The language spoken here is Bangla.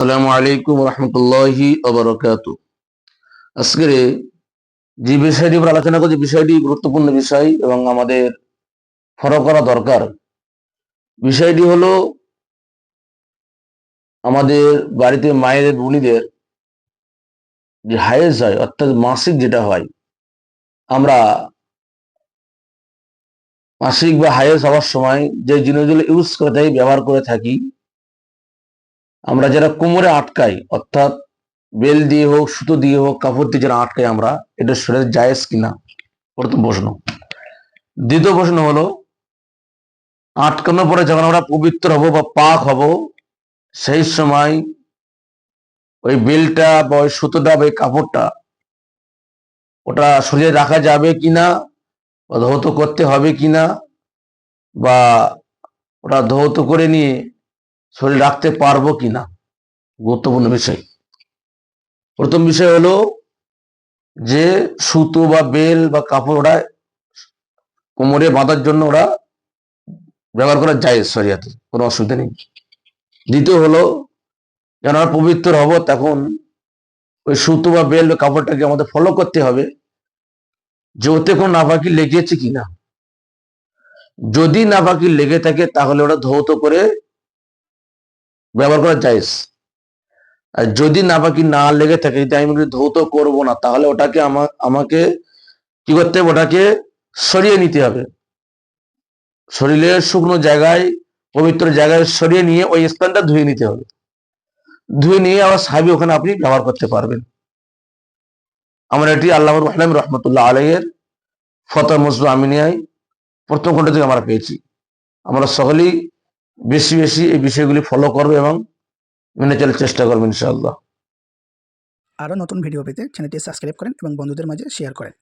আসসালামু আলাইকুম রহমতুল্লাহি ওবারাকাতু। আজকে যে বিষয়টি উপর আলোচনা করছি বিষয়টি গুরুত্বপূর্ণ বিষয় এবং আমাদের ফলো করা দরকার। বিষয়টি হলো আমাদের বাড়িতে মায়েদের বোনীদের যে হায়েজ হয় অর্থাৎ মাসিক যেটা হয়, আমরা মাসিক বা হায়েজ হওয়ার সময় যে জিনিসগুলো ইউজ করে থাকি, ব্যবহার করে থাকি, আমরা যারা কোমরে আটকাই অর্থাৎ বেল দিয়ে হোক, সুতো দিয়ে হোক, কাপড় দিয়ে যারা আটকাই, আমরা এটা শরীরে জায়েজ কিনা, প্রথম প্রশ্ন। দ্বিতীয় প্রশ্ন হলো, আটকানোর পরে যখন আমরা পবিত্র হব বা পাক হব, সেই সময় ওই বেলটা বা ওই সুতোটা বা ওই কাপড়টা ওটা শরীরে রাখা যাবে কিনা, বা ধৌত করতে হবে কিনা, বা ওটা ধৌত করে নিয়ে শরীর রাখতে পারবো কিনা, গুরুত্বপূর্ণ বিষয়। প্রথম বিষয় হলো যে সুতো বা বেল বা কাপড় ওটা কোমরে বাঁধার জন্য ওরা ব্যবহার করা যায় শরিয়াতে, কোনো অসুবিধা নেই। দ্বিতীয় হলো, যখন আমরা পবিত্র হব তখন ওই সুতো বা বেল বা কাপড়টাকে আমাদের ফলো করতে হবে যে ওতে কোনো নাপাকি লেগেছে কিনা। যদি নাপাকি লেগে থাকে তাহলে ওটা ধৌত করে ব্যবহার করা জায়েজ। আর যদি নাপাকি না লেগে থাকে, যদি আমি ধৌত করব না, তাহলে ওটাকে আমাকে কি করতে হবে, ওটাকে সরিয়ে নিতে হবে। শরীরের শুকনো জায়গায়, পবিত্র জায়গায় সরিয়ে নিয়ে ওই স্থানটা ধুয়ে নিতে হবে। ধুয়ে নিয়ে আবার সাহেবী ওখানে আপনি ব্যবহার করতে পারবেন। আমরা এটি আল্লাহ রহমতুল্লাহ আলাইয়ের ফতোয়া মুসলিম আমিনিয়ায় প্রথম খণ্ড থেকে আমরা পেয়েছি। আমরা সকলেই বেশি বেশি এই বিষয়গুলি ফলো করবো এবং মেনে চলার চেষ্টা করবো ইনশাআল্লাহ। আরও নতুন ভিডিও পেতে চ্যানেলটি সাবস্ক্রাইব করেন এবং বন্ধুদের মাঝে শেয়ার করেন।